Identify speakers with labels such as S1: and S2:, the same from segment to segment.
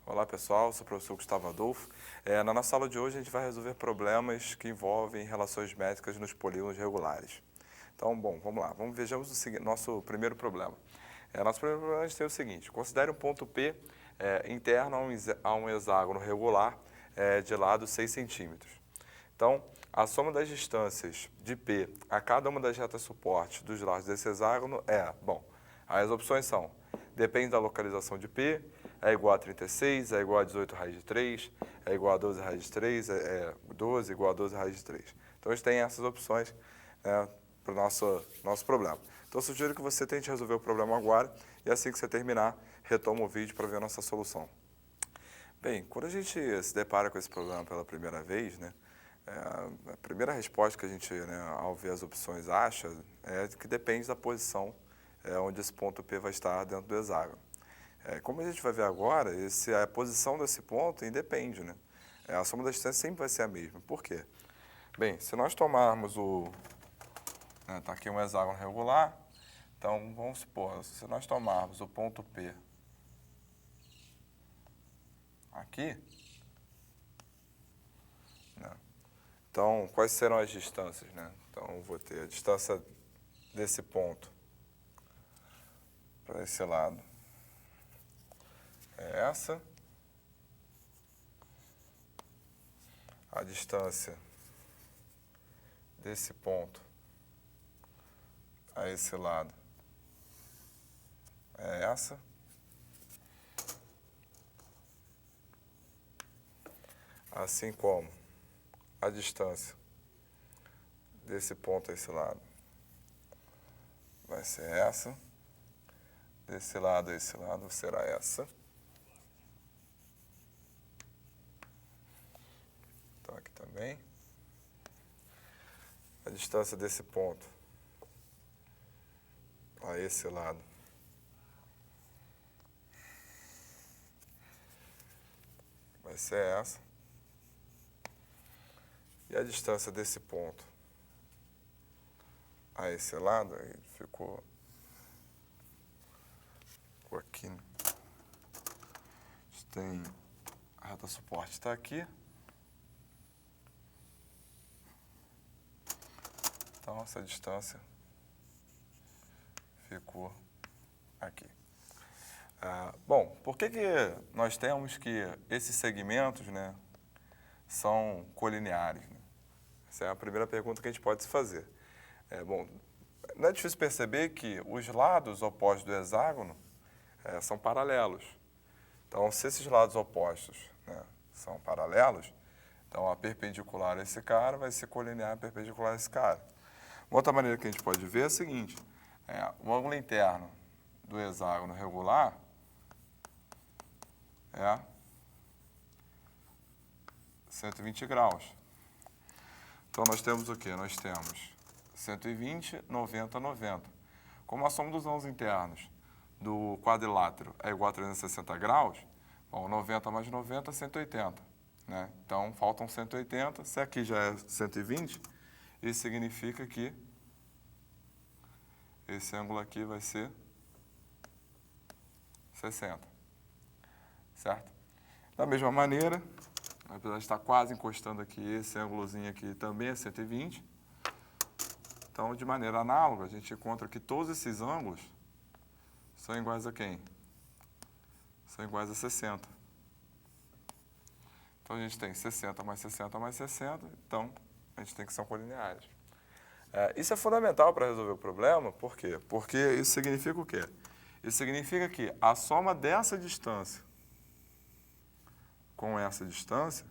S1: Olá pessoal, sou o professor Gustavo Adolfo. Na nossa aula de hoje a gente vai resolver problemas que envolvem relações métricas nos polígonos regulares. Então, bom, vamos lá. Vejamos nosso primeiro problema. Nosso primeiro problema a gente tem o seguinte: considere um ponto P interno a um hexágono regular de lado 6 centímetros. Então, a soma das distâncias de P a cada uma das retas suportes dos lados desse hexágono as opções são: depende da localização de P, é igual a 36, é igual a 18 raiz de 3, é igual a 12 raiz de 3, é 12 igual a 12 raiz de 3. Então, a gente tem essas opções para o nosso problema. Então, eu sugiro que você tente resolver o problema agora e assim que você terminar, retoma o vídeo para ver a nossa solução. Bem, quando a gente se depara com esse problema pela primeira vez, a primeira resposta que a gente, ao ver as opções, acha é que depende da posição onde esse ponto P vai estar dentro do hexágono. Como a gente vai ver agora, a posição desse ponto independe, a soma das distâncias sempre vai ser a mesma. Por quê? Bem, se nós tomarmos tá aqui um hexágono regular, então vamos supor, se nós tomarmos o ponto P aqui, então quais serão as distâncias, Então eu vou ter a distância desse ponto para esse lado é essa. A distância desse ponto a esse lado é essa. Assim como a distância desse ponto a esse lado vai ser essa. Desse lado a esse lado será essa. Então, aqui também. A distância desse ponto a esse lado vai ser essa. E a distância desse ponto a esse lado, aí ficou aqui. A gente tem a reta suporte está aqui. Então, essa distância ficou aqui. Bom, por que nós temos que esses segmentos, são colineares? Essa é a primeira pergunta que a gente pode se fazer. Bom, não é difícil perceber que os lados opostos do hexágono são paralelos. Então, se esses lados opostos são paralelos, então a perpendicular a esse cara vai ser colinear perpendicular a esse cara. Uma outra maneira que a gente pode ver é a seguinte: o ângulo interno do hexágono regular é 120 graus. Então, nós temos o quê? Nós temos 120, 90, 90. Como a soma dos ângulos internos do quadrilátero é igual a 360 graus, 90 mais 90 é 180. Então, faltam 180. Se aqui já é 120, isso significa que esse ângulo aqui vai ser 60. Certo? Da mesma maneira, apesar de estar quase encostando aqui, esse ângulozinho aqui também é 120. Então, de maneira análoga, a gente encontra que todos esses ângulos são iguais a quem? São iguais a 60. Então, a gente tem 60 mais 60 mais 60, então a gente tem que são colineares. Isso é fundamental para resolver o problema, por quê? Porque isso significa o quê? Isso significa que a soma dessa distância com essa distância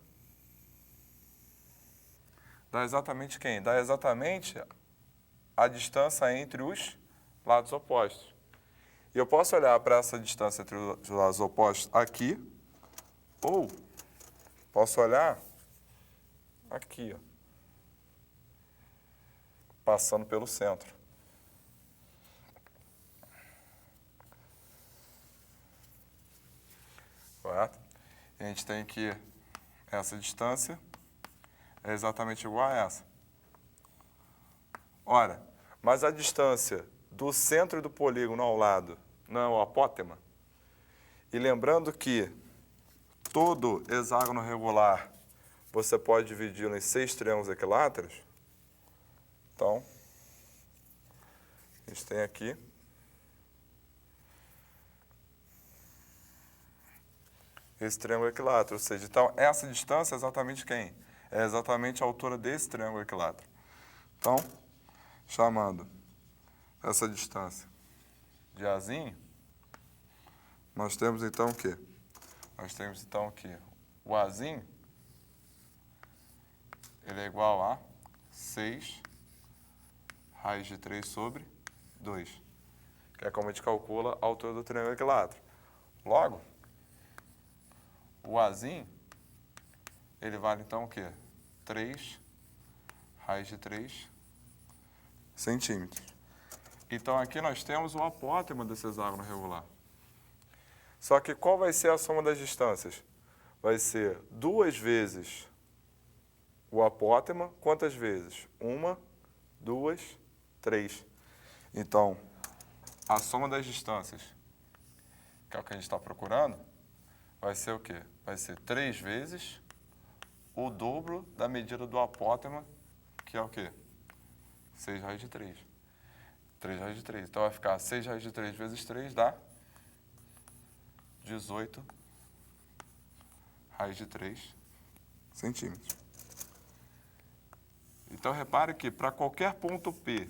S1: dá exatamente quem? Dá exatamente a distância entre os lados opostos. E eu posso olhar para essa distância entre os lados opostos aqui, ou posso olhar aqui, passando pelo centro. Correto? E a gente tem que essa distância é exatamente igual a essa. Ora, mas a distância do centro do polígono ao lado não é o apótema? E lembrando que todo hexágono regular você pode dividi-lo em 6 triângulos equiláteros. Então, a gente tem aqui esse triângulo equilátero, ou seja, então essa distância é exatamente quem? É exatamente a altura desse triângulo equilátero. Então, chamando essa distância de Azinho, nós temos então o quê? Nós temos então que o Azinho, ele é igual a 6 raiz de 3 sobre 2, que é como a gente calcula a altura do triângulo equilátero. Logo, o Azinho, ele vale então o quê? 3 raiz de 3 centímetros. Então aqui nós temos o apótema desse hexágono regular. Só que qual vai ser a soma das distâncias? Vai ser 2 vezes o apótema, quantas vezes? 1, 2, 3. Então, a soma das distâncias, que é o que a gente está procurando, vai ser o quê? Vai ser 3 vezes o dobro da medida do apótema, que é o quê? 6 raiz de 3. 3 raiz de 3. Então vai ficar 6 raiz de 3 vezes 3 dá 18 raiz de 3 centímetros. Então repare que para qualquer ponto P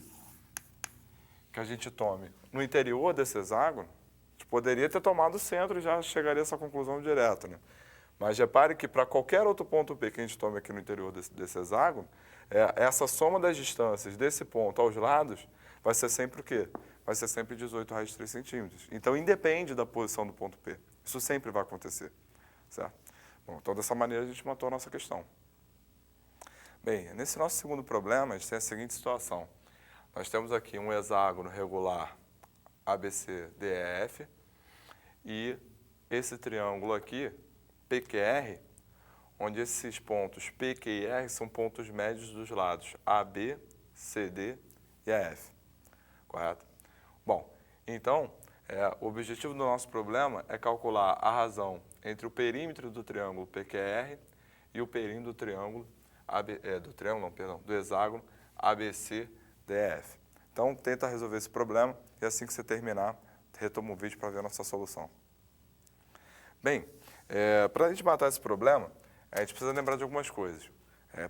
S1: que a gente tome no interior desse hexágono, a gente poderia ter tomado o centro e já chegaria a essa conclusão direto, né? Mas repare que para qualquer outro ponto P que a gente tome aqui no interior desse hexágono, essa soma das distâncias desse ponto aos lados vai ser sempre o quê? Vai ser sempre 18 raiz de 3 centímetros. Então, independe da posição do ponto P. Isso sempre vai acontecer, certo? Bom, então, dessa maneira, a gente matou a nossa questão. Bem, nesse nosso segundo problema, a gente tem a seguinte situação. Nós temos aqui um hexágono regular ABCDEF e esse triângulo aqui, PQR, onde esses pontos P, Q e R são pontos médios dos lados AB, CD e AF. Correto? Bom, então, o objetivo do nosso problema é calcular a razão entre o perímetro do triângulo PQR e o perímetro do triângulo, do hexágono ABCDF. Então, tenta resolver esse problema e assim que você terminar, retoma o vídeo para ver a nossa solução. Bem, para a gente matar esse problema, a gente precisa lembrar de algumas coisas.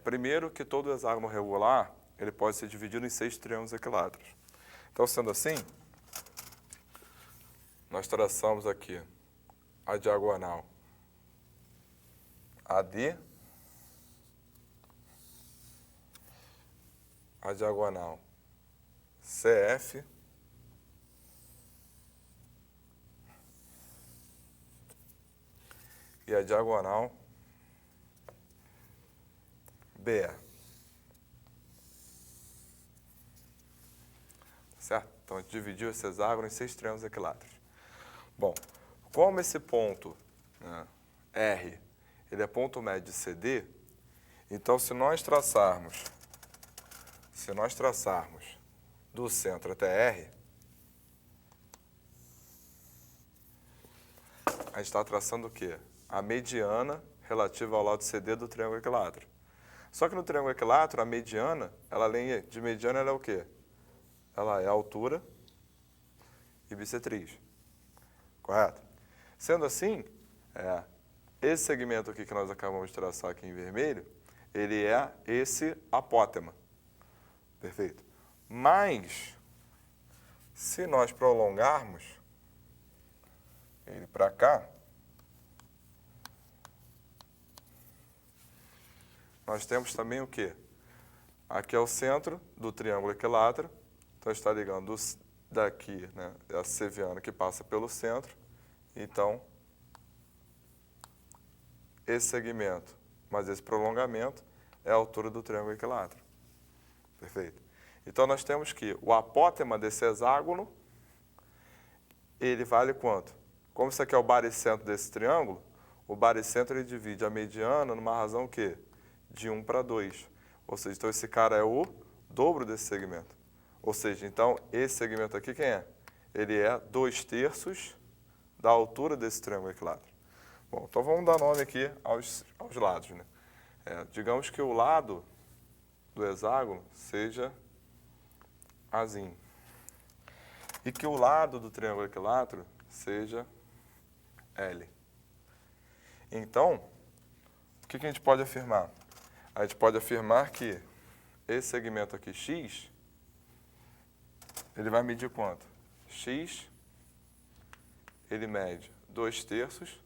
S1: Primeiro, que todo hexágono regular ele pode ser dividido em 6 triângulos equiláteros. Então, sendo assim, nós traçamos aqui a diagonal AD, a diagonal CF, e a diagonal BE. Certo? Então, a gente dividiu esse hexágono em 6 triângulos equiláteros. Bom, como esse ponto, né, R, ele é ponto médio de CD, então se nós traçarmos do centro até R, a gente está traçando o quê? A mediana relativa ao lado CD do triângulo equilátero. Só que no triângulo equilátero, a mediana, além de mediana, ela é o quê? Ela é a altura e bissetriz. Correto? Sendo assim, esse segmento aqui que nós acabamos de traçar aqui em vermelho, ele é esse apótema. Perfeito? Mas, se nós prolongarmos ele para cá, nós temos também o quê? Aqui é o centro do triângulo equilátero, então está ligando daqui, né, a seviana que passa pelo centro, então esse segmento, mas esse prolongamento é a altura do triângulo equilátero. Perfeito? Então nós temos que o apótema desse hexágono, ele vale quanto? Como isso aqui é o baricentro desse triângulo, o baricentro ele divide a mediana numa razão o quê? De 1 para 2. Ou seja, então esse cara é o dobro desse segmento. Ou seja, então esse segmento aqui quem é? Ele é 2/3 da altura desse triângulo equilátero. Bom, então vamos dar nome aqui aos lados, né? Digamos que o lado do hexágono seja Azinho. E que o lado do triângulo equilátero seja L. Então, o que a gente pode afirmar? A gente pode afirmar que esse segmento aqui, X, ele vai medir quanto? X, ele mede 2/3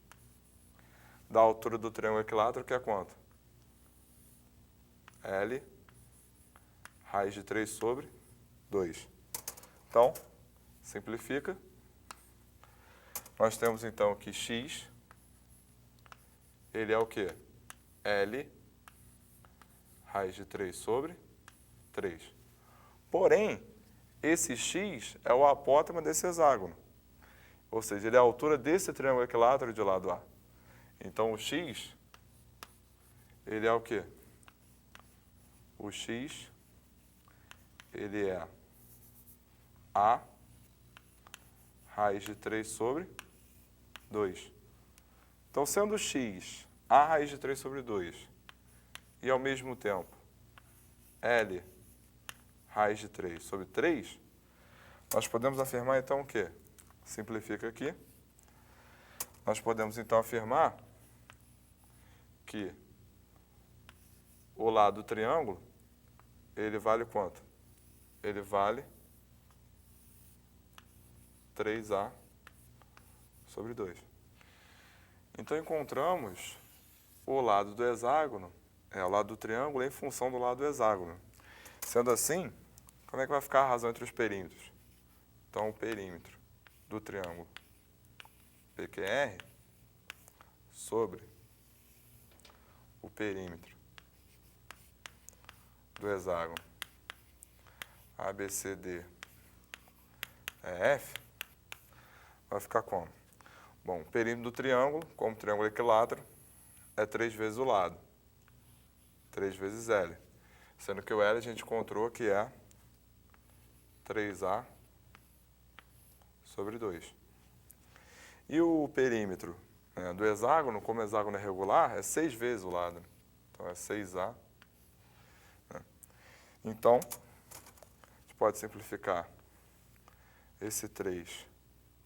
S1: da altura do triângulo equilátero, que é quanto? L, raiz de 3 sobre 2. Então, simplifica. Nós temos então que X, ele é o quê? L, raiz de 3 sobre 3. Porém, esse X é o apótema desse hexágono. Ou seja, ele é a altura desse triângulo equilátero de lado A. Então, o X, ele é o quê? O X, ele é A, raiz de 3 sobre 2. Então, sendo X A raiz de 3 sobre 2 e, ao mesmo tempo, L raiz de 3 sobre 3, nós podemos afirmar, então, o quê? Simplifica aqui. Nós podemos, então, afirmar que o lado do triângulo, ele vale quanto? Ele vale 3A sobre 2. Então, encontramos o lado do hexágono, o lado do triângulo, em função do lado do hexágono. Sendo assim, como é que vai ficar a razão entre os perímetros? Então, o perímetro do triângulo PQR sobre o perímetro do hexágono ABCD EF vai ficar como? Bom, o perímetro do triângulo, como triângulo equilátero, é 3 vezes o lado. 3 vezes L. Sendo que o L a gente encontrou que é 3A sobre 2. E o perímetro do hexágono, como o hexágono é regular, é 6 vezes o lado. Então, é 6A. Então, a gente pode simplificar esse 3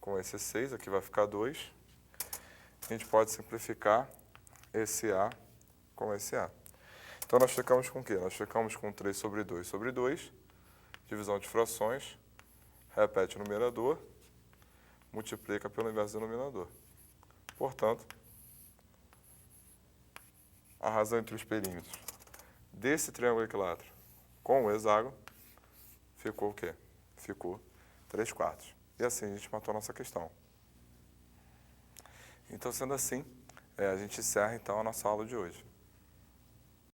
S1: com esse 6, aqui vai ficar 2. A gente pode simplificar esse A com esse A. Então, nós ficamos com o quê? Nós ficamos com 3 sobre 2 sobre 2, divisão de frações, repete o numerador, multiplica pelo inverso do denominador. Portanto, a razão entre os perímetros desse triângulo equilátero com o hexágono ficou o quê? Ficou 3/4. E assim a gente matou a nossa questão. Então, sendo assim, a gente encerra então a nossa aula de hoje.